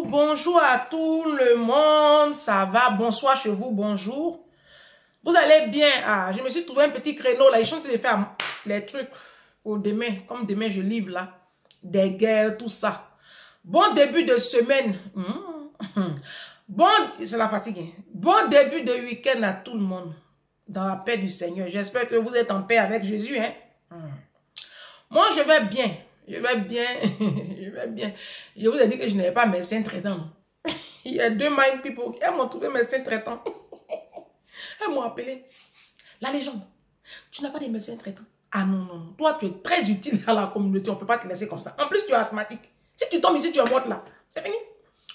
bonjour à tout le monde, ça va, bonsoir chez vous, bonjour. Vous allez bien? Ah, je me suis trouvé un petit créneau là, je suis en train de faire les trucs pour demain, comme demain je livre là, des guerres, tout ça. Bon début de semaine, bon, c'est la fatigue, hein. Bon début de week-end à tout le monde, dans la paix du Seigneur. J'espère que vous êtes en paix avec Jésus, hein. Moi, je vais bien. Je vais bien. Je vais bien. Je vous ai dit que je n'avais pas médecin traitant. Il y a deux mind people qui m'ont trouvé médecin traitant. Elles m'ont appelé. La légende. Tu n'as pas de médecin traitant. Ah non, non, non. Toi, tu es très utile à la communauté. On ne peut pas te laisser comme ça. En plus, tu es asthmatique. Si tu tombes ici, tu es morte là. C'est fini.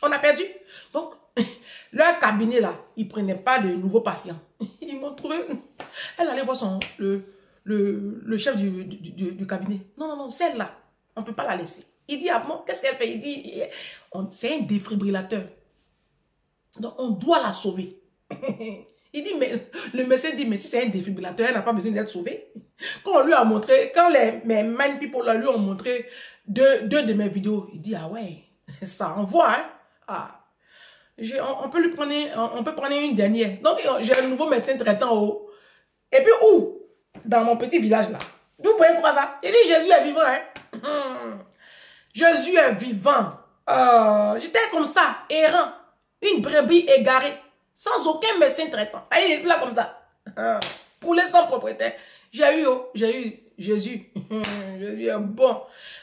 On a perdu. Donc, leur cabinet là, ils ne prenaient pas de nouveaux patients. Ils m'ont trouvé. Elle allait voir le chef du cabinet. Non, non, non, celle-là, on ne peut pas la laisser. Il dit, ah bon, qu'est-ce qu'elle fait? Il dit, c'est un défibrillateur. Donc, on doit la sauver. Il dit, mais le médecin dit, mais si c'est un défibrillateur, elle n'a pas besoin d'être sauvée. Quand on lui a montré, quand mes mind people là, lui ont montré deux de mes vidéos, il dit, ah ouais, ça envoie, hein. Ah, on peut prendre une dernière. Donc, j'ai un nouveau médecin traitant haut. Et puis, où? Dans mon petit village là. Vous voyez pourquoi ça? Il dit Jésus est vivant, hein. Jésus est vivant. J'étais comme ça, errant. Une brebis égarée. Sans aucun médecin traitant. Il est là comme ça. Poulet sans propriétaire. J'ai eu Jésus. Jésus est bon.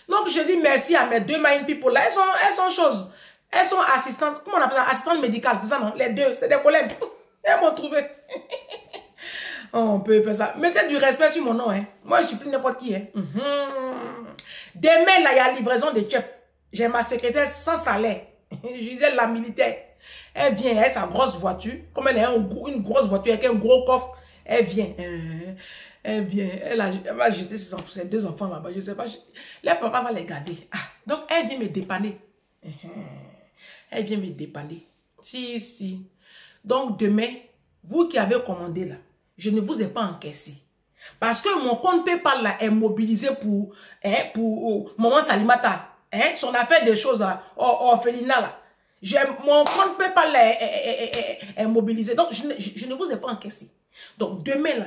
Donc je dis merci à mes deux mind people là. Elles sont choses. Elles sont assistantes. Comment on appelle ça? Assistantes médicales, c'est ça non? Les deux, c'est des collègues. Elles m'ont trouvé. Oh, on peut faire ça. Mettez du respect sur mon nom, hein. Moi, je suis plus n'importe qui, hein. Demain, là, il y a livraison de chèques. J'ai ma secrétaire sans salaire. Gisèle, la militaire. Elle vient, elle a sa grosse voiture. Comme elle a une grosse voiture avec un gros coffre, elle vient. Elle vient. Elle va jeter ses deux enfants là-bas. Je sais pas. Le papa va les garder. Ah, donc, elle vient me dépanner. Elle vient me dépanner. Si. Donc, demain, vous qui avez commandé là, je ne vous ai pas encaissé. Parce que mon compte PayPal là est mobilisé pour Maman Salimata. Son affaire des choses là, orphelinat là. Mon compte PayPal là est mobilisé. Donc, je ne vous ai pas encaissé. Donc, demain là,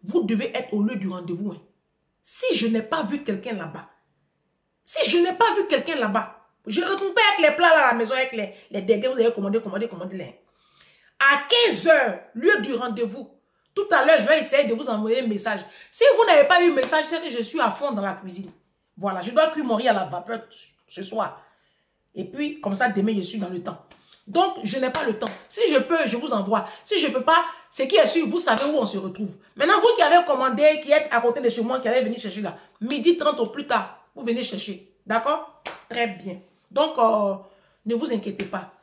vous devez être au lieu du rendez-vous. Hein. Si je n'ai pas vu quelqu'un là-bas, je ne retourne pas avec les plats là à la maison, avec les dégâts, vous avez commandé les. À 15 h, lieu du rendez-vous. Tout à l'heure, je vais essayer de vous envoyer un message. Si vous n'avez pas eu message, c'est que je suis à fond dans la cuisine. Voilà, je dois cuire mon riz à la vapeur ce soir. Et puis, comme ça, demain, je suis dans le temps. Donc, je n'ai pas le temps. Si je peux, je vous envoie. Si je ne peux pas, ce qui est sûr, vous savez où on se retrouve. Maintenant, vous qui avez commandé, qui êtes à côté de chez moi, qui allez venir chercher là, 12h30 au plus tard, vous venez chercher. D'accord? Très bien. Donc, ne vous inquiétez pas.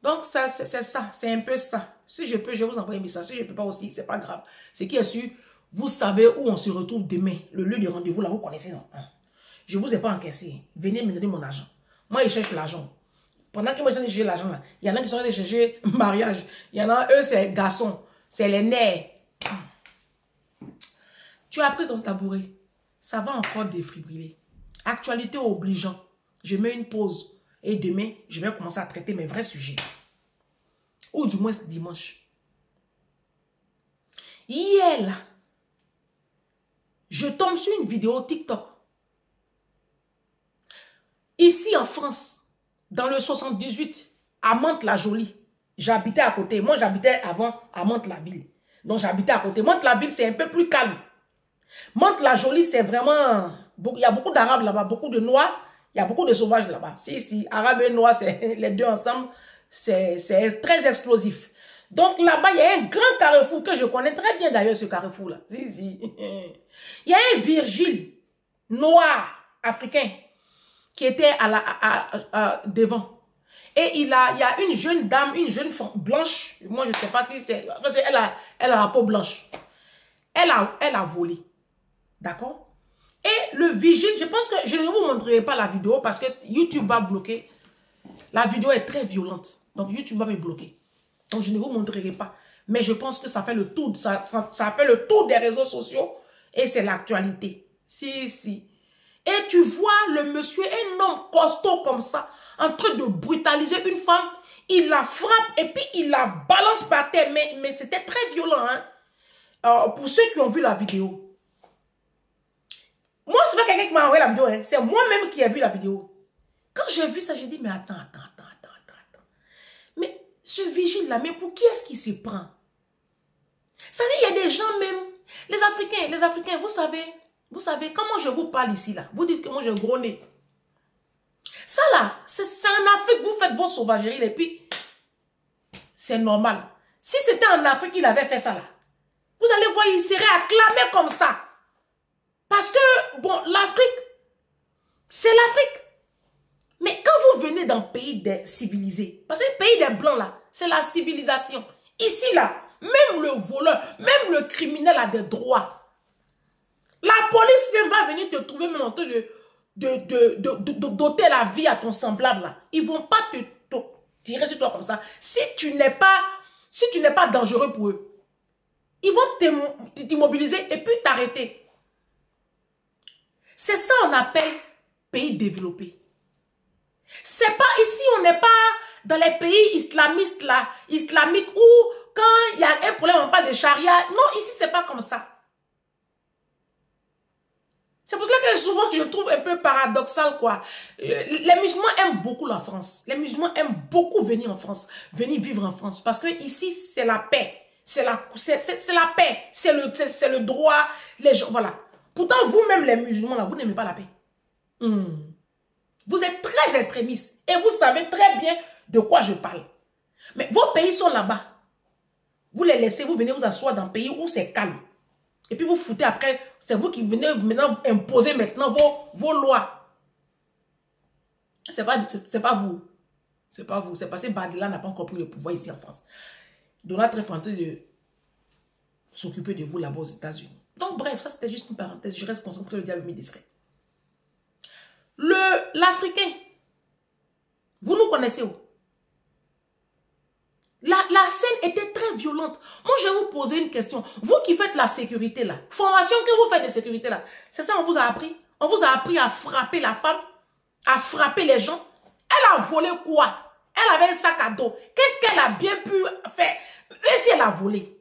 Donc, ça, c'est ça. C'est un peu ça. Si je peux, je vous envoie un message. Si je ne peux pas aussi, c'est pas grave. Ce qui est sûr, vous savez où on se retrouve demain. Le lieu de rendez-vous, là, vous connaissez, non? Je ne vous ai pas encaissé. Venez me donner mon argent. Moi, je cherche l'argent. Pendant que moi, je suis chercher l'argent, là, il y en a qui sont allés chercher mariage. Il y en a, eux, c'est garçons. C'est les nerfs. Tu as pris ton tabouret. Ça va encore défibriller. Actualité obligeant. Je mets une pause. Et demain, je vais commencer à traiter mes vrais sujets. Ou du moins dimanche. Hier, là, je tombe sur une vidéo TikTok. Ici en France, dans le 78, à Mantes-la-Jolie, j'habitais à côté. Moi, j'habitais avant à Mantes-la-Ville. Donc, j'habitais à côté. Mantes-la-Ville, c'est un peu plus calme. Mantes-la-Jolie, c'est vraiment... Il y a beaucoup d'Arabes là-bas, beaucoup de Noirs. Il y a beaucoup de sauvages là-bas. Si, Arabes et Noirs, les deux ensemble, c'est très explosif. Donc là-bas, il y a un grand carrefour que je connais très bien d'ailleurs, ce carrefour-là. Si. Il y a un Virgile noir, africain, qui était devant. Et il y a une jeune dame, une jeune femme blanche. Moi, je ne sais pas si c'est... Parce qu'elle a la peau blanche. Elle a volé. D'accord? Et le vigile, je pense que je ne vous montrerai pas la vidéo parce que YouTube va bloquer. La vidéo est très violente. Donc YouTube va me bloquer. Donc je ne vous montrerai pas. Mais je pense que ça fait le tour, ça fait le tour des réseaux sociaux. Et c'est l'actualité. Si. Et tu vois le monsieur, un homme costaud comme ça, en train de brutaliser une femme. Il la frappe et puis il la balance par terre. Mais c'était très violent. Hein? Pour ceux qui ont vu la vidéo. Moi, c'est pas quelqu'un qui m'a envoyé la vidéo. Hein? C'est moi-même qui ai vu la vidéo. Quand j'ai vu ça, j'ai dit, mais attends. Mais ce vigile-là, mais pour qui est-ce qu'il se prend? Ça veut dire, il y a des gens même, les Africains, vous savez, comment je vous parle ici, là? Vous dites que moi, j'ai gros nez. Ça, là, c'est en Afrique, vous faites vos sauvageries, et puis, c'est normal. Si c'était en Afrique qu'il avait fait ça, là, vous allez voir, il serait acclamé comme ça. Parce que, bon, l'Afrique, c'est l'Afrique. Mais quand vous venez dans le pays des civilisés, parce que le pays des Blancs, là, c'est la civilisation. Ici, là, même le voleur, même le criminel a des droits. La police même va venir te trouver même en train de doter la vie à ton semblable, là. Ils ne vont pas te tirer sur toi comme ça. Si tu n'es pas dangereux pour eux, ils vont t'immobiliser et puis t'arrêter. C'est ça qu'on appelle pays développé. C'est pas ici, on n'est pas dans les pays islamistes là, islamiques où quand il y a un problème, on parle de charia. Non, ici, c'est pas comme ça. C'est pour cela que souvent, je trouve un peu paradoxal, quoi. Les musulmans aiment beaucoup la France. Les musulmans aiment beaucoup venir en France, venir vivre en France. Parce que ici, c'est la paix. C'est la paix. C'est le droit. Les gens, voilà. Pourtant, vous-même, les musulmans, là, vous n'aimez pas la paix. Vous êtes très extrémistes et vous savez très bien de quoi je parle. Mais vos pays sont là-bas. Vous les laissez, vous venez vous asseoir dans un pays où c'est calme. Et puis vous foutez après, c'est vous qui venez maintenant imposer maintenant vos lois. C'est pas vous. C'est pas vous. C'est parce que Badila n'a pas encore pris le pouvoir ici en France. Donald Trump est en train de s'occuper de vous là-bas aux États-Unis. Donc bref, ça c'était juste une parenthèse. Je reste concentré le diable discret. L'Africain, vous nous connaissez où? La scène était très violente. Moi, je vais vous poser une question. Vous qui faites la sécurité là, formation que vous faites de sécurité là, c'est ça on vous a appris? On vous a appris à frapper la femme, à frapper les gens. Elle a volé quoi? Elle avait un sac à dos. Qu'est-ce qu'elle a bien pu faire? Et si elle a volé?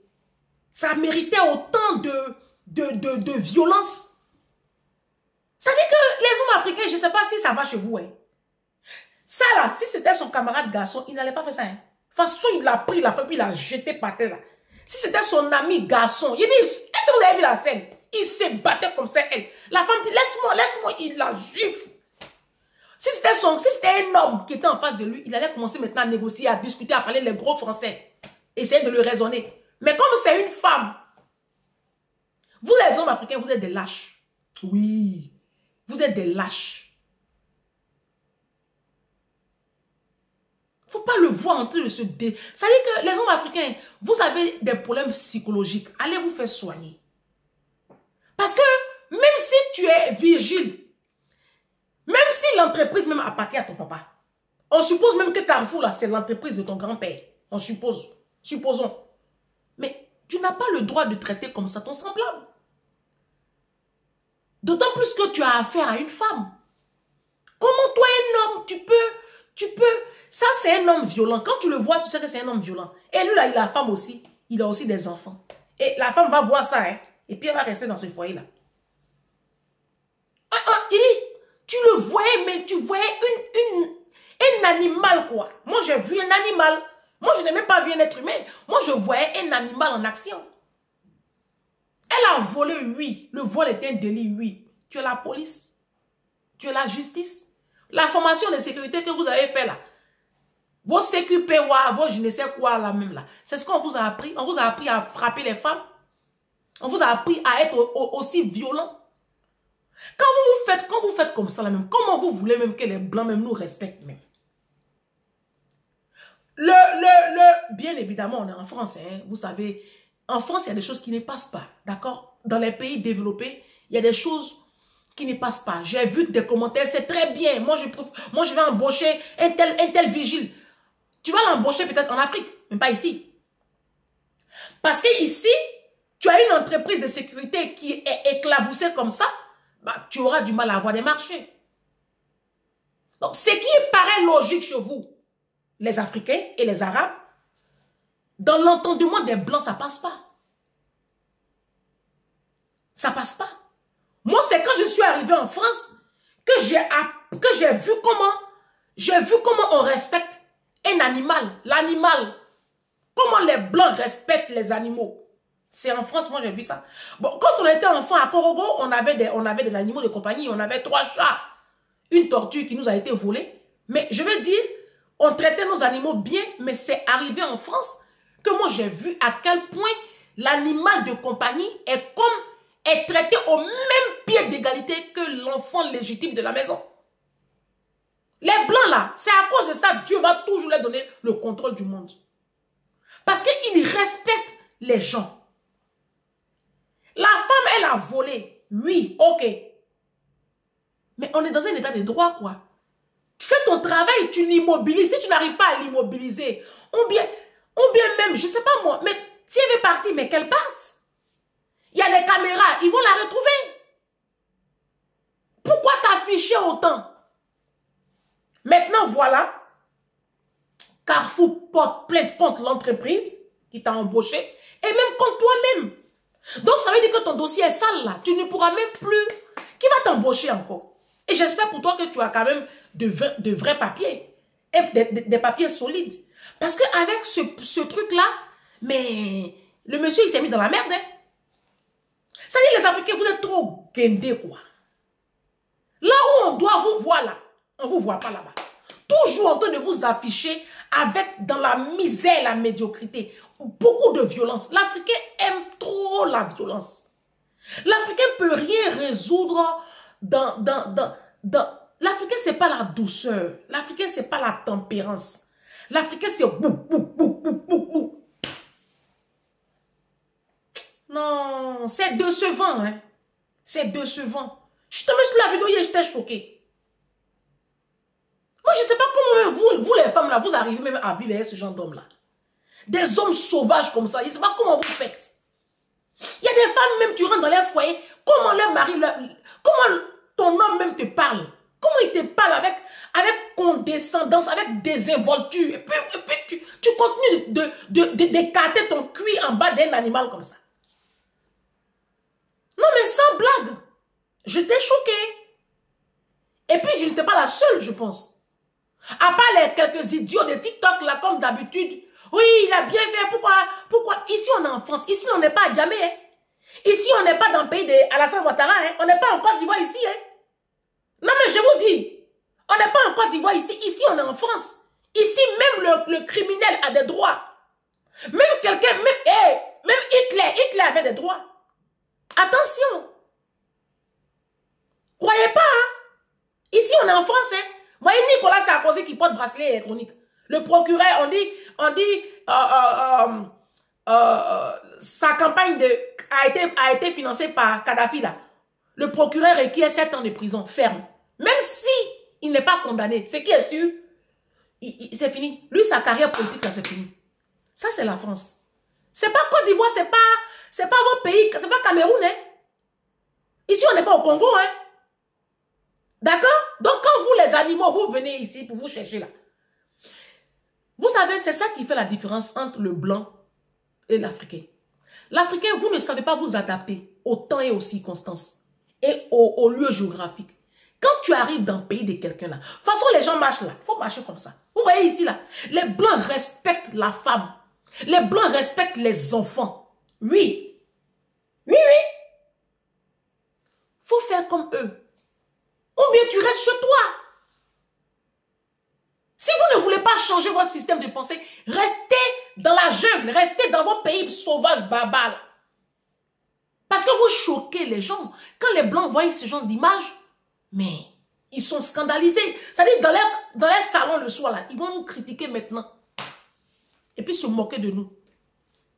Ça méritait autant de violence. Ça veut dire que les hommes africains, je ne sais pas si ça va chez vous. Hein. Ça là, si c'était son camarade garçon, il n'allait pas faire ça. Hein. De toute façon, il l'a pris, il l'a fait, puis il l'a jeté par terre là. Si c'était son ami garçon, il dit, est-ce que vous avez vu la scène? Il se battait comme ça, elle. La femme dit, laisse-moi, il la gifle. Si c'était un homme qui était en face de lui, il allait commencer maintenant à négocier, à discuter, à parler les gros français. Essayer de le raisonner. Mais comme c'est une femme, vous les hommes africains, vous êtes des lâches. Oui, vous êtes des lâches. Il ne faut pas le voir en train de se dé... Ça veut dire que les hommes africains, vous avez des problèmes psychologiques. Allez vous faire soigner. Parce que même si tu es vigile, même si l'entreprise même appartient à ton papa, on suppose même que Carrefour, là, c'est l'entreprise de ton grand-père. On suppose. Supposons. Mais tu n'as pas le droit de traiter comme ça ton semblable. D'autant plus que tu as affaire à une femme. Comment toi, un homme, tu peux... Ça, c'est un homme violent. Quand tu le vois, tu sais que c'est un homme violent. Et lui, là, il a la femme aussi. Il a aussi des enfants. Et la femme va voir ça, hein. Et puis, elle va rester dans ce foyer-là. Il dit, tu le voyais, mais tu voyais un animal, quoi. Moi, j'ai vu un animal. Moi, je n'ai même pas vu un être humain. Moi, je voyais un animal en action. Elle a volé, oui. Le vol était un délit, oui. Tu es la police. Tu es la justice. La formation de sécurité que vous avez fait là. Vos CQPWA, vos je ne sais quoi là même là. C'est ce qu'on vous a appris. On vous a appris à frapper les femmes. On vous a appris à être aussi violent. Quand vous faites comme ça là même, comment vous voulez même que les blancs même nous respectent même? Bien évidemment, on est en France, hein, vous savez. En France, il y a des choses qui ne passent pas, d'accord? Dans les pays développés, il y a des choses qui ne passent pas. J'ai vu des commentaires, c'est très bien. Moi, je vais embaucher un tel vigile. Tu vas l'embaucher peut-être en Afrique, mais pas ici. Parce que ici, tu as une entreprise de sécurité qui est éclaboussée comme ça, bah, tu auras du mal à avoir des marchés. Donc, ce qui paraît logique chez vous, les Africains et les Arabes, dans l'entendement des Blancs, ça passe pas. Ça passe pas. Moi, c'est quand je suis arrivé en France que j'ai vu comment on respecte un animal, l'animal. Comment les Blancs respectent les animaux. C'est en France, moi j'ai vu ça. Bon, quand on était enfant à Korogo, on avait des animaux de compagnie, on avait 3 chats, une tortue qui nous a été volée. Mais je veux dire, on traitait nos animaux bien, mais c'est arrivé en France que moi j'ai vu à quel point l'animal de compagnie est traité au même pied d'égalité que l'enfant légitime de la maison. Les Blancs là, c'est à cause de ça, Dieu va toujours leur donner le contrôle du monde. Parce qu'ils respectent les gens. La femme, elle a volé. Oui, ok. Mais on est dans un état de droit, quoi. Tu fais ton travail, tu l'immobilises. Si tu n'arrives pas à l'immobiliser, ou bien même, je ne sais pas moi, mais si elle est partie, mais qu'elle parte. Il y a des caméras, ils vont la retrouver. Pourquoi t'afficher autant? Maintenant, voilà. Carrefour porte plainte contre l'entreprise qui t'a embauché et même contre toi-même. Donc, ça veut dire que ton dossier est sale là. Tu ne pourras même plus. Qui va t'embaucher encore? Et j'espère pour toi que tu as quand même de vrais papiers. Et des papiers solides. Parce qu'avec ce truc-là, mais le monsieur, il s'est mis dans la merde. Hein? Ça dit, les Africains, vous êtes trop guindés, quoi. Là où on doit vous voir là, on ne vous voit pas là-bas. Toujours en train de vous afficher avec dans la misère, la médiocrité. Beaucoup de violence. L'Africain aime trop la violence. L'Africain ne peut rien résoudre L'Africain, ce n'est pas la douceur. L'Africain, ce n'est pas la tempérance. L'Africain, c'est bou, bou, bou, bou, bou, bou. Non, c'est décevant, hein. C'est décevant. Je suis tombée sur la vidéo et j'étais choquée. Moi, je ne sais pas comment même vous les femmes, là, vous arrivez même à vivre avec ce genre d'hommes-là. Des hommes sauvages comme ça. Je ne sais pas comment vous faites. Il y a des femmes, même tu rentres dans leur foyer, comment leur mari, comment ton homme même te parle. Comment il te parle avec condescendance, avec désinvolture. Et puis tu continues d'écarter ton cuir en bas d'un animal comme ça. Non, mais sans blague. J'étais choquée. Et puis, je n'étais pas la seule, je pense. À part les quelques idiots de TikTok, là, comme d'habitude. Oui, il a bien fait. Pourquoi? Ici, on est en France. Ici, on n'est pas à Gamé. Hein. Ici, on n'est pas dans le pays de Alassane Ouattara. Hein. On n'est pas en Côte d'Ivoire ici. Hein. Non, mais je vous dis, on n'est pas en Côte d'Ivoire ici. Ici, on est en France. Ici, même le criminel a des droits. Même quelqu'un, même Hitler avait des droits. Attention. Croyez pas, hein. Ici, on est en France, hein. Voyez Nicolas Sarkozy qui porte bracelet électronique. Le procureur, on dit, sa campagne a été financée par Kadhafi, là. Le procureur requiert 7 ans de prison ferme. Même si il n'est pas condamné. C'est qui est-ce c'est fini. Lui, sa carrière politique, ça c'est fini. Ça, c'est la France. C'est pas Côte d'Ivoire, c'est pas votre pays, c'est pas Cameroun, hein. Ici, on n'est pas au Congo, hein. D'accord? Donc, quand vous, les animaux, vous venez ici pour vous chercher là. Vous savez, c'est ça qui fait la différence entre le blanc et l'Africain. L'Africain, vous ne savez pas vous adapter au temps et aux circonstances et aux lieux géographiques. Quand tu arrives dans le pays de quelqu'un là, de toute façon, les gens marchent là. Il faut marcher comme ça. Vous voyez ici là, les blancs respectent la femme. Les blancs respectent les enfants. Oui. Oui, oui. Faut faire comme eux. Ou bien tu restes chez toi. Si vous ne voulez pas changer votre système de pensée, restez dans la jungle, restez dans vos pays sauvages barbares. Parce que vous choquez les gens. Quand les blancs voient ce genre d'image, mais ils sont scandalisés. C'est-à-dire dans leur salon le soir, là, ils vont nous critiquer maintenant. Et puis se moquer de nous.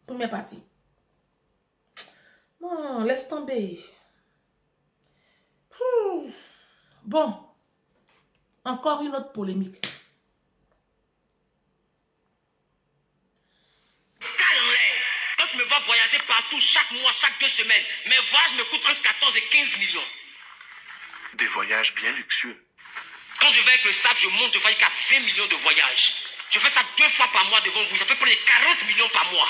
Première partie. Non, laisse tomber. Bon, encore une autre polémique. Quand tu me vois voyager partout chaque mois, chaque 2 semaines, mes voyages me coûtent entre 14 et 15 millions. Des voyages bien luxueux. Quand je vais avec le sable, je monte de fois qu'à 20 millions de voyages. Je fais ça 2 fois par mois devant vous. Je fais près de 40 millions par mois.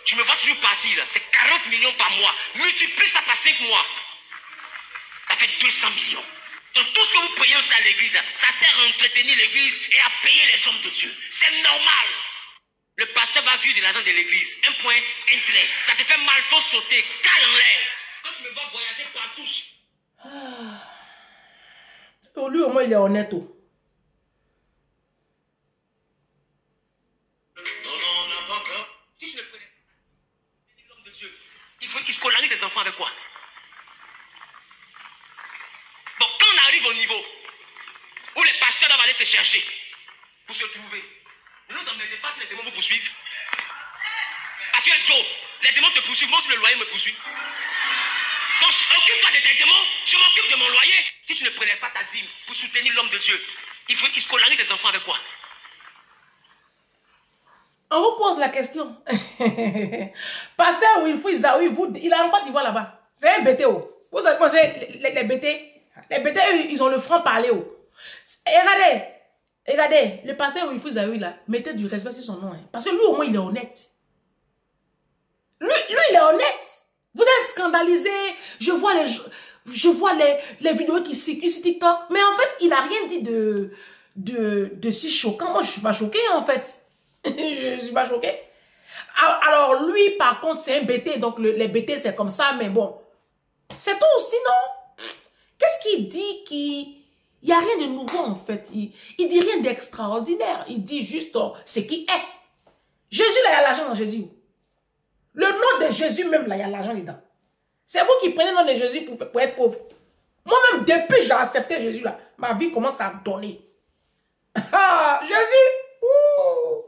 Tu me vois toujours partir là. C'est 40 millions par mois. Multiplie ça par 5 mois. Ça fait 200 millions. Donc tout ce que vous payez aussi à l'église, ça sert à entretenir l'église et à payer les hommes de Dieu. C'est normal. Le pasteur va vivre de l'argent de l'église. Un point, un trait. Ça te fait mal, faut sauter. Cale en l'air. Quand tu me vois voyager partout. Oh, lui, au moins, il est honnête. Oh. Si tu ne prenais pas l'homme de Dieu, il scolarise ses enfants avec quoi? Bon, quand on arrive au niveau où les pasteurs doivent aller se chercher pour se trouver, ne nous emmerdez pas si les démons vous poursuivent. Parce que Joe, les démons te poursuivent, moi aussi le loyer me poursuit. Donc occupe-toi de tes démons, je m'occupe de mon loyer. Si tu ne prenais pas ta dîme pour soutenir l'homme de Dieu, il scolarise ses enfants avec quoi? On vous pose la question. Pasteur Wilfried Zawi, il a encore d'ivoire là-bas. C'est un BTO. Vous savez quoi c'est les BT? Les BT, ils ont le franc parler. Oh. Et regardez, le pasteur Wilfried Zawi là, mettez du respect sur son nom. Hein, parce que lui au moins il est honnête. Lui il est honnête. Vous êtes scandalisé. Je vois les vidéos qui circulent sur TikTok. Mais en fait, il n'a rien dit de si choquant. Moi, je ne suis pas choquée en fait. Je ne suis pas choquée. Alors, lui, par contre, c'est un BT. Donc, les BT, c'est comme ça. Mais bon, c'est tout. Sinon, qu'est-ce qu'il dit Il n'y a rien de nouveau, en fait. Il dit rien d'extraordinaire. Il dit juste ce qui est. Jésus, là, il y a l'argent dans Jésus. Le nom de Jésus, même, là, il y a l'argent dedans. C'est vous qui prenez le nom de Jésus pour être pauvre. Moi-même, depuis que j'ai accepté Jésus, là, ma vie commence à donner. Ah, Jésus! Ouh.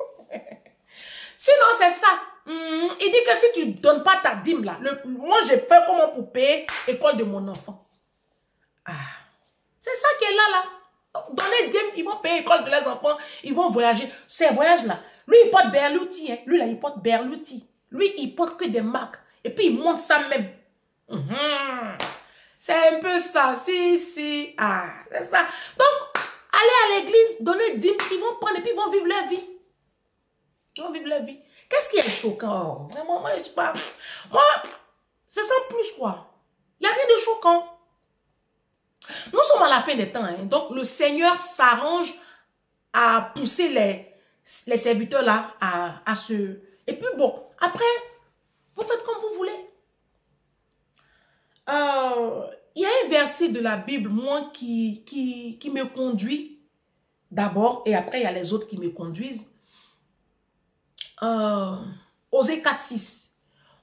Sinon, c'est ça. Il dit que si tu ne donnes pas ta dîme, là, moi, j'ai fait comment pour payer l'école de mon enfant. Ah, c'est ça qui est là. Donner dîme, ils vont payer l'école de leurs enfants, ils vont voyager. Ces voyages-là, lui, il porte Berluti. Hein. Lui, là, il porte Berluti. Lui, il porte que des marques. Et puis, il monte ça même. C'est un peu ça. Si. Ah, c'est ça. Donc, allez à l'église, donner dîme, ils vont prendre et puis ils vont vivre leur vie. Ils vont vivre leur vie. Qu'est-ce qui est choquant? Vraiment, moi, je sais pas. Moi, c'est sans plus, quoi. Il n'y a rien de choquant. Nous sommes à la fin des temps. Hein. Donc, le Seigneur s'arrange à pousser les serviteurs là à se... Et puis, bon, après, vous faites comme vous voulez. Il y a un verset de la Bible, moi, qui me conduit d'abord, et après, il y a les autres qui me conduisent. Osée 4:6.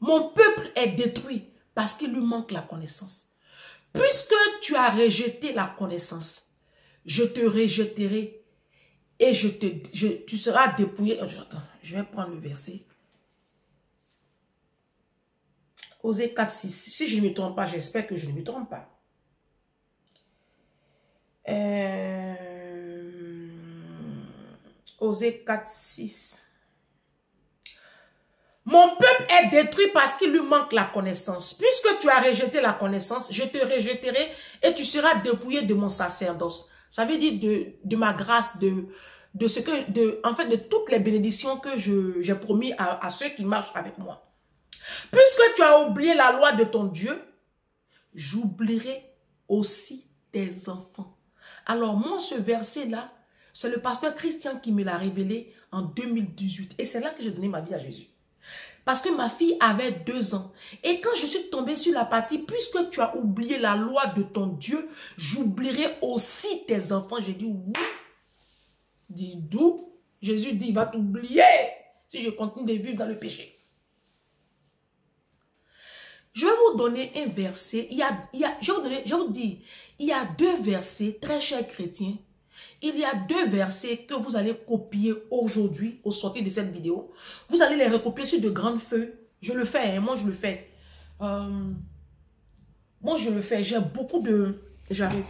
Mon peuple est détruit parce qu'il lui manque la connaissance. Puisque tu as rejeté la connaissance, je te rejetterai et tu seras dépouillé. Attends, je vais prendre le verset. Osée 4:6. Si je ne me trompe pas, j'espère que je ne me trompe pas. Osée 4:6. Mon peuple est détruit parce qu'il lui manque la connaissance. Puisque tu as rejeté la connaissance, je te rejetterai et tu seras dépouillé de mon sacerdoce. Ça veut dire de ma grâce, en fait, de toutes les bénédictions que j'ai promis à ceux qui marchent avec moi. Puisque tu as oublié la loi de ton Dieu, j'oublierai aussi tes enfants. Alors, moi, ce verset-là, c'est le pasteur Christian qui me l'a révélé en 2018. Et c'est là que j'ai donné ma vie à Jésus. Parce que ma fille avait 2 ans. Et quand je suis tombée sur la partie, puisque tu as oublié la loi de ton Dieu, j'oublierai aussi tes enfants. J'ai dit, oui. Dis d'où? Jésus dit, il va t'oublier si je continue de vivre dans le péché. Je vais vous donner un verset. Je vais vous dire, il y a 2 versets, très chers chrétiens. Il y a 2 versets que vous allez copier aujourd'hui, au sortir de cette vidéo. Vous allez les recopier sur de grandes feuilles. Je le fais, hein, moi je le fais. Moi je le fais, j'ai beaucoup de... J'arrive.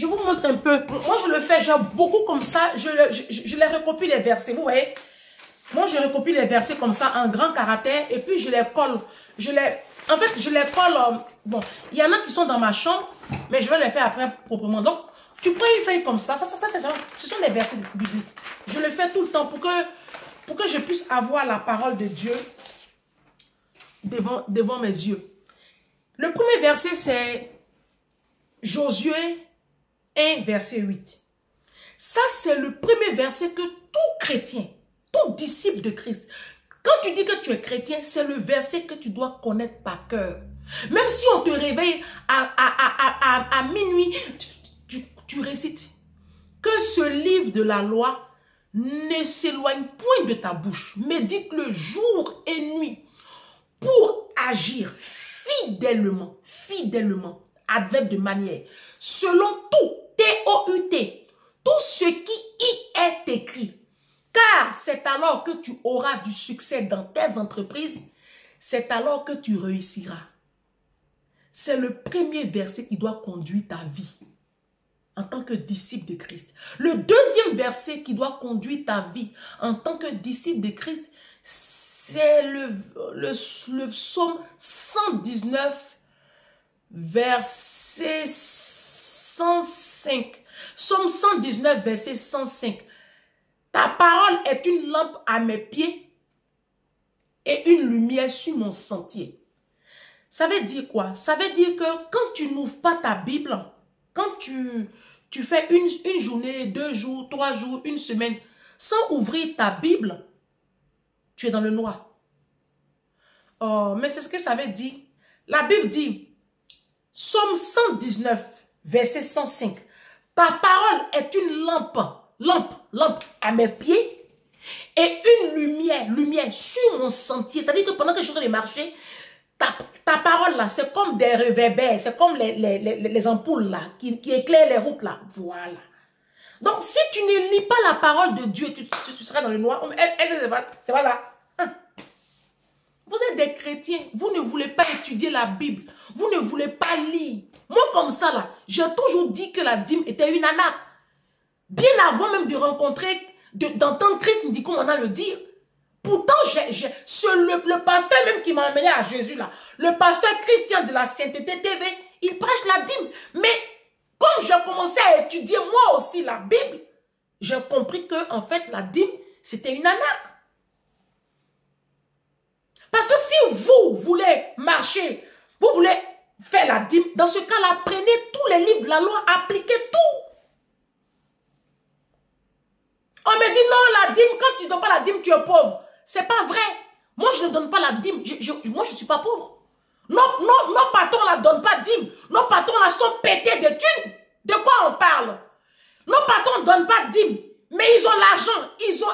Je vous montre un peu. Moi, je le fais, j'ai beaucoup comme ça. Je les recopie les versets, vous voyez. Moi, je recopie les versets comme ça, en grand caractère, et puis je les colle. En fait, je les colle. Bon, il y en a qui sont dans ma chambre, mais je vais les faire après proprement. Donc, tu prends une feuille comme ça. Ce sont les versets bibliques. Je le fais tout le temps pour que je puisse avoir la parole de Dieu devant mes yeux. Le premier verset, c'est Josué 1, verset 8. Ça, c'est le premier verset que tout chrétien, tout disciple de Christ, quand tu dis que tu es chrétien, c'est le verset que tu dois connaître par cœur. Même si on te réveille à minuit, tu récites. Que ce livre de la loi ne s'éloigne point de ta bouche. Médite-le jour et nuit pour agir fidèlement, adverbe de manière, selon tout, T-O-U-T, tout ce qui y est écrit. Car c'est alors que tu auras du succès dans tes entreprises, c'est alors que tu réussiras. C'est le premier verset qui doit conduire ta vie en tant que disciple de Christ. Le deuxième verset qui doit conduire ta vie en tant que disciple de Christ, c'est le psaume 119, verset 105. Psaume 119, verset 105. Ta parole est une lampe à mes pieds et une lumière sur mon sentier. Ça veut dire quoi? Ça veut dire que quand tu n'ouvres pas ta Bible, quand tu fais une journée, 2 jours, 3 jours, une semaine, sans ouvrir ta Bible, tu es dans le noir. Oh, mais c'est ce que ça veut dire. La Bible dit, Psaume 119, verset 105. Ta parole est une lampe à mes pieds et une lumière sur mon sentier. C'est-à-dire que pendant que je suis en train de marcher, ta parole là, c'est comme des réverbères, c'est comme les ampoules là, qui éclairent les routes là. Voilà. Donc, si tu ne lis pas la parole de Dieu, tu seras dans le noir. C'est pas ça. Hein? Vous êtes des chrétiens, vous ne voulez pas étudier la Bible, vous ne voulez pas lire. Moi, comme ça là, j'ai toujours dit que la dîme était une arnaque. Bien avant même de rencontrer, d'entendre Christ me dit comment on a le dire. Pourtant, le pasteur même qui m'a amené à Jésus là, le pasteur Christian de la Sainteté TV, il prêche la dîme. Mais comme j'ai commencé à étudier moi aussi la Bible, j'ai compris que en fait la dîme, c'était une arnaque. Parce que si vous voulez marcher, vous voulez faire la dîme, dans ce cas-là, prenez tous les livres de la loi, appliquez tout. On me dit non, la dîme, quand tu ne donnes pas la dîme, tu es pauvre. C'est pas vrai. Moi, je ne donne pas la dîme. Moi, je ne suis pas pauvre. Nos patrons ne la donnent pas dîme. Nos patrons là sont pétés de thunes. De quoi on parle? Nos patrons ne donnent pas dîme. Mais ils ont l'argent. Ils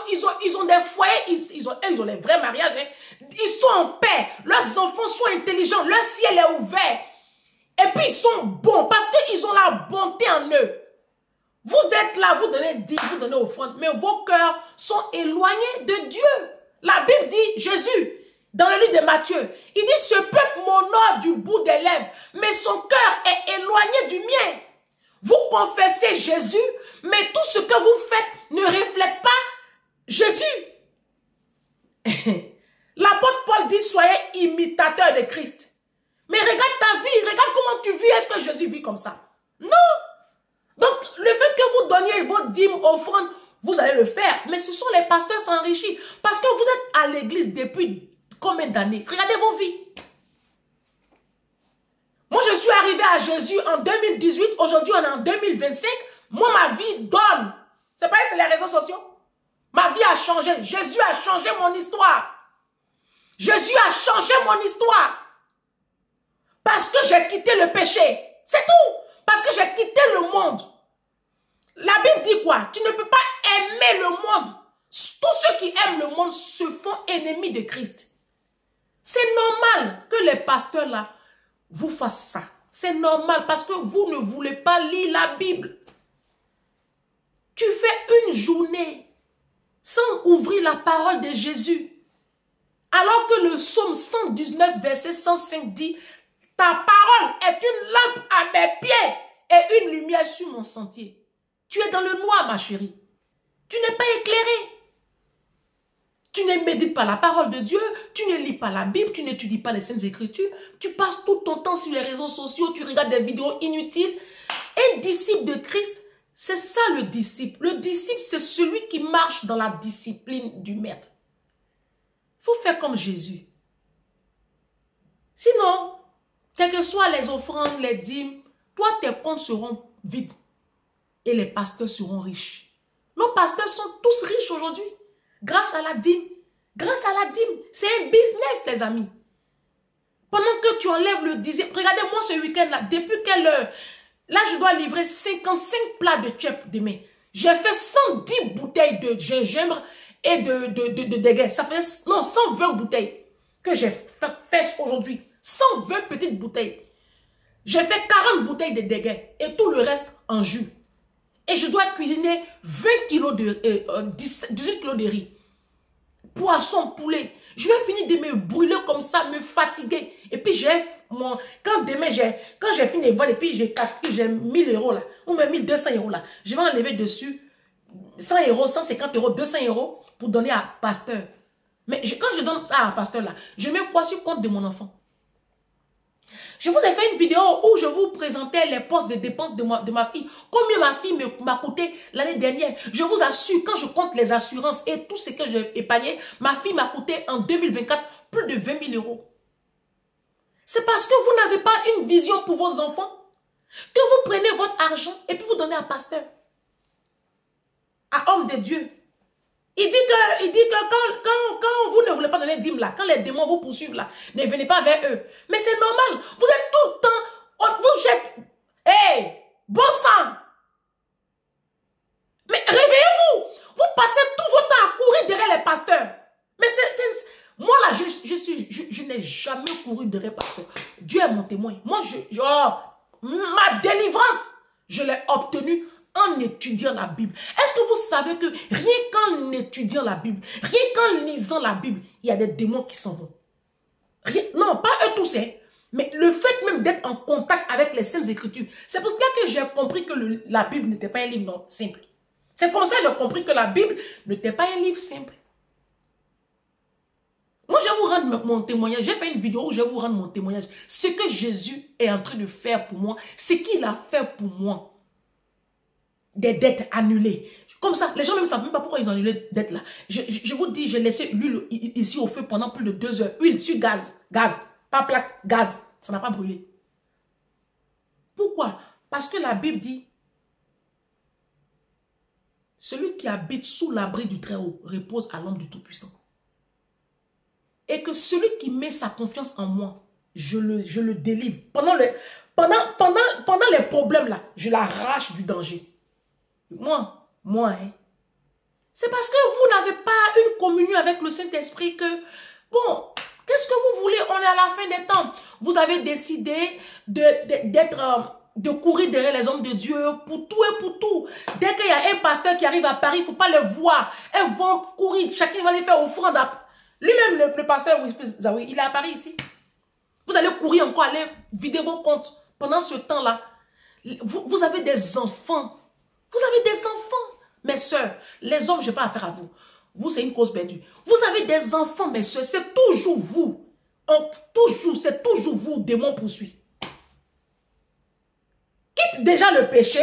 ont des foyers. Ils ont les vrais mariages. Hein. Ils sont en paix. Leurs enfants sont intelligents. Leur ciel est ouvert. Et puis, ils sont bons parce qu'ils ont la bonté en eux. Vous êtes là, vous donnez dîme, vous donnez offrande, mais vos cœurs sont éloignés de Dieu. La Bible dit, Jésus, dans le livre de Matthieu, il dit, ce peuple m'honore du bout des lèvres, mais son cœur est éloigné du mien. Vous confessez Jésus, mais tout ce que vous faites ne reflète pas Jésus. L'apôtre Paul dit, soyez imitateurs de Christ. Mais regarde ta vie, regarde comment tu vis, est-ce que Jésus vit comme ça? Non. Donc, le fait que vous donniez votre dîme, offrande, vous allez le faire. Mais ce sont les pasteurs s'enrichir. Parce que vous êtes à l'église depuis combien d'années? Regardez vos vies. Moi, je suis arrivé à Jésus en 2018. Aujourd'hui, on est en 2025. Moi, ma vie donne. C'est pas c'est les réseaux sociaux. Ma vie a changé. Jésus a changé mon histoire. Jésus a changé mon histoire. Parce que j'ai quitté le péché. C'est tout. Parce que j'ai quitté le monde. La Bible dit quoi? Tu ne peux pas aimer le monde. Tous ceux qui aiment le monde se font ennemis de Christ. C'est normal que les pasteurs là vous fassent ça. C'est normal parce que vous ne voulez pas lire la Bible. Tu fais une journée sans ouvrir la parole de Jésus. Alors que le psaume 119 verset 105 dit, ta parole est une lampe à mes pieds et une lumière sur mon sentier. Tu es dans le noir, ma chérie. Tu n'es pas éclairée. Tu ne médites pas la parole de Dieu, tu ne lis pas la Bible, tu n'étudies pas les Saintes Écritures, tu passes tout ton temps sur les réseaux sociaux, tu regardes des vidéos inutiles. Un disciple de Christ, c'est ça le disciple. Le disciple, c'est celui qui marche dans la discipline du maître. Il faut faire comme Jésus. Sinon, quelles que soient les offrandes, les dîmes, toi, tes comptes seront vides et les pasteurs seront riches. Nos pasteurs sont tous riches aujourd'hui. Grâce à la dîme. Grâce à la dîme. C'est un business, les amis. Pendant que tu enlèves le dixième. Regardez-moi ce week-end-là. Depuis quelle heure? Là, je dois livrer 55 plats de tchèp demain. J'ai fait 110 bouteilles de gingembre et de déguet. Ça fait, non, 120 bouteilles que j'ai fait aujourd'hui. 120 petites bouteilles. J'ai fait 40 bouteilles de déguet et tout le reste en jus. Et je dois cuisiner 20 kilos de 18 kilos de riz. Poisson, poulet. Je vais finir de me brûler comme ça, me fatiguer. Et puis quand demain quand j'ai fini les vols et puis j'ai 1000 euros là, ou même 1200 euros là, je vais enlever dessus 100 euros, 150 euros, 200 euros pour donner à pasteur. Mais quand je donne ça à pasteur là, je mets quoi sur le compte de mon enfant? Je vous ai fait une vidéo où je vous présentais les postes de dépenses de ma fille. Combien ma fille m'a coûté l'année dernière. Je vous assure, quand je compte les assurances et tout ce que j'ai épargné, ma fille m'a coûté en 2024 plus de 20 000 euros. C'est parce que vous n'avez pas une vision pour vos enfants que vous prenez votre argent et puis vous donnez à pasteur, à homme de Dieu. Il dit que quand vous ne voulez pas donner dîme là, quand les démons vous poursuivent là, ne venez pas vers eux. Mais c'est normal. Vous êtes tout le temps, vous jette. Hey, bon sang. Mais réveillez-vous. Vous passez tout votre temps à courir derrière les pasteurs. Mais moi là, je n'ai jamais couru derrière les pasteurs. Dieu est mon témoin. Moi, ma délivrance, je l'ai obtenue en étudiant la Bible. Est-ce que vous savez que rien qu'en étudiant la Bible, rien qu'en lisant la Bible, il y a des démons qui s'en vont? Non, pas eux tous, hein, mais le fait même d'être en contact avec les Saintes Écritures, c'est pour cela que j'ai compris que la Bible n'était pas un livre simple. C'est comme ça que j'ai compris que la Bible n'était pas un livre simple. Moi, je vais vous rendre mon témoignage. J'ai fait une vidéo où je vais vous rendre mon témoignage. Ce que Jésus est en train de faire pour moi, ce qu'il a fait pour moi. Des dettes annulées. Comme ça, les gens même ne savent même pas pourquoi ils ont annulé les dettes là. Je vous dis, j'ai laissé l'huile ici au feu pendant plus de 2 heures. Huile sur gaz. Gaz. Pas plaque. Gaz. Ça n'a pas brûlé. Pourquoi? Parce que la Bible dit, celui qui habite sous l'abri du Très-Haut repose à l'ombre du Tout-Puissant. Et que celui qui met sa confiance en moi, je le délivre. Pendant les problèmes là, je l'arrache du danger. Moi, hein. C'est parce que vous n'avez pas une communion avec le Saint-Esprit que, bon, qu'est-ce que vous voulez? On est à la fin des temps. Vous avez décidé de courir derrière les hommes de Dieu pour tout et pour tout. Dès qu'il y a un pasteur qui arrive à Paris, il ne faut pas le voir. Elles vont courir, chacun va les faire offrande. Lui-même, le pasteur Zawi, il est à Paris ici. Vous allez courir encore, aller vider vos comptes. Pendant ce temps-là, vous avez des enfants. Vous avez des enfants, mes soeurs. Les hommes, je n'ai pas affaire à vous. Vous, c'est une cause perdue. Vous avez des enfants, mes soeurs. C'est toujours vous. C'est toujours vous, démon poursuit. Quitte déjà le péché.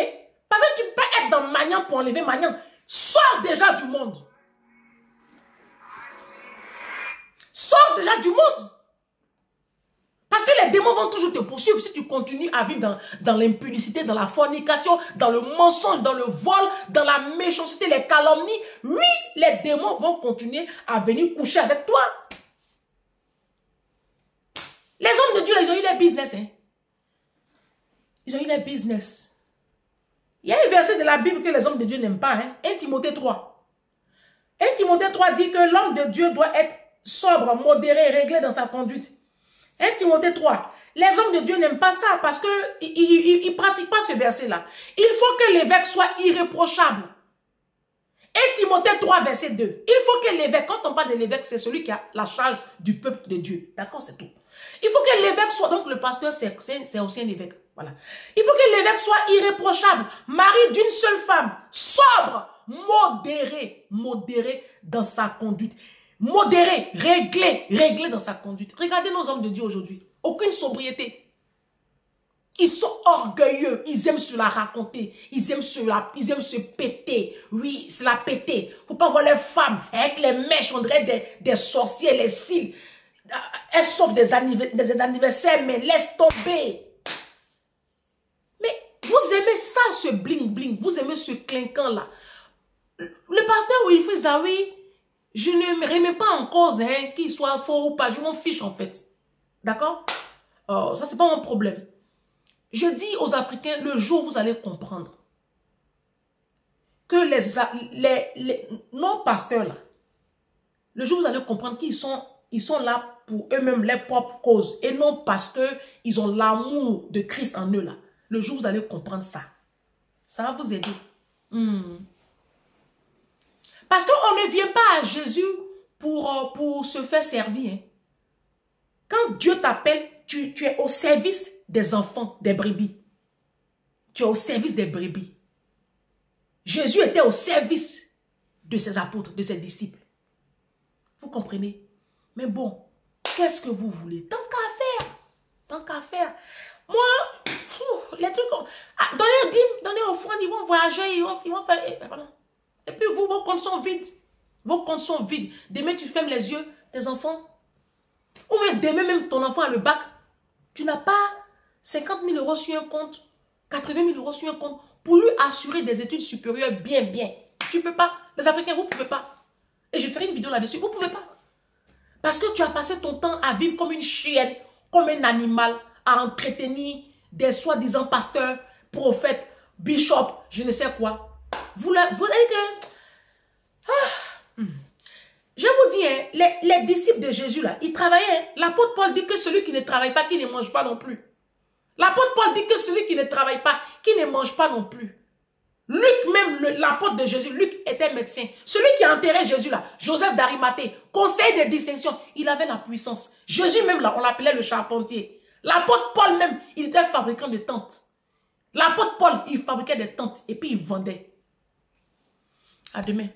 Parce que tu peux être dans Magnan pour enlever Magnan. Sors déjà du monde. Sors déjà du monde. Parce que les démons vont toujours te poursuivre si tu continues à vivre dans l'impudicité, dans la fornication, dans le mensonge, dans le vol, dans la méchanceté, les calomnies. Oui, les démons vont continuer à venir coucher avec toi. Les hommes de Dieu, ils ont eu leur business. Hein? Ils ont eu leur business. Il y a un verset de la Bible que les hommes de Dieu n'aiment pas. Hein? 1 Timothée 3. 1 Timothée 3 dit que l'homme de Dieu doit être sobre, modéré, réglé dans sa conduite. 1 Timothée 3. Les hommes de Dieu n'aiment pas ça parce qu'ils ne pratiquent pas ce verset-là. Il faut que l'évêque soit irréprochable. 1 Timothée 3, verset 2. Il faut que l'évêque, quand on parle de l'évêque, c'est celui qui a la charge du peuple de Dieu. D'accord, c'est tout. Il faut que l'évêque soit, donc le pasteur, c'est aussi un évêque. Voilà. Il faut que l'évêque soit irréprochable, mari d'une seule femme, sobre, modéré dans sa conduite. Modéré, réglé dans sa conduite. Regardez nos hommes de Dieu aujourd'hui. Aucune sobriété. Ils sont orgueilleux, ils aiment se la raconter, ils aiment se péter. Oui, c'est la péter. Faut pas voir les femmes avec les mèches, on dirait des sorciers, les cils. Elles sauvent des anniversaires, mais laisse tomber. Mais vous aimez ça, ce bling-bling, vous aimez ce clinquant-là. Le pasteur Wilfried Zawi, je ne me remets pas en cause, hein, qu'il soit faux ou pas, je m'en fiche en fait. D'accord? Ça, c'est pas mon problème. Je dis aux Africains, le jour où vous allez comprendre que nos pasteurs là, le jour où vous allez comprendre qu'ils sont là pour eux-mêmes, leurs propres causes, et non parce qu'ils ont l'amour de Christ en eux là. Le jour où vous allez comprendre ça, ça va vous aider. Parce qu'on ne vient pas à Jésus pour se faire servir. Hein. Quand Dieu t'appelle, tu es au service des enfants, des brebis. Tu es au service des brebis. Jésus était au service de ses apôtres, de ses disciples. Vous comprenez? Mais bon, qu'est-ce que vous voulez? Tant qu'à faire. Tant qu'à faire. Moi, les trucs... donnez aux dîmes, donnez aux offrandes, ils vont voyager, ils vont faire... Voilà. Et puis vous, vos comptes sont vides. Vos comptes sont vides. Demain, tu fermes les yeux, tes enfants. Ou même demain, même ton enfant a le bac. Tu n'as pas 50 000 euros sur un compte, 80 000 euros sur un compte pour lui assurer des études supérieures bien. Tu ne peux pas. Les Africains, vous ne pouvez pas. Et je ferai une vidéo là-dessus. Vous ne pouvez pas. Parce que tu as passé ton temps à vivre comme une chienne, comme un animal, à entretenir des soi-disant pasteurs, prophètes, bishops, je ne sais quoi. Vous avez que... Je vous dis, hein, les disciples de Jésus, là, ils travaillaient. Hein. L'apôtre Paul dit que celui qui ne travaille pas, qui ne mange pas non plus. L'apôtre Paul dit que celui qui ne travaille pas, qui ne mange pas non plus. Luc, même l'apôtre de Jésus, Luc était médecin. Celui qui a enterré Jésus, là, Joseph d'Arimathée, conseil de distinction, il avait la puissance. Jésus même, là, on l'appelait le charpentier. L'apôtre Paul même, il était fabricant de tentes. L'apôtre Paul, il fabriquait des tentes et puis il vendait. À demain.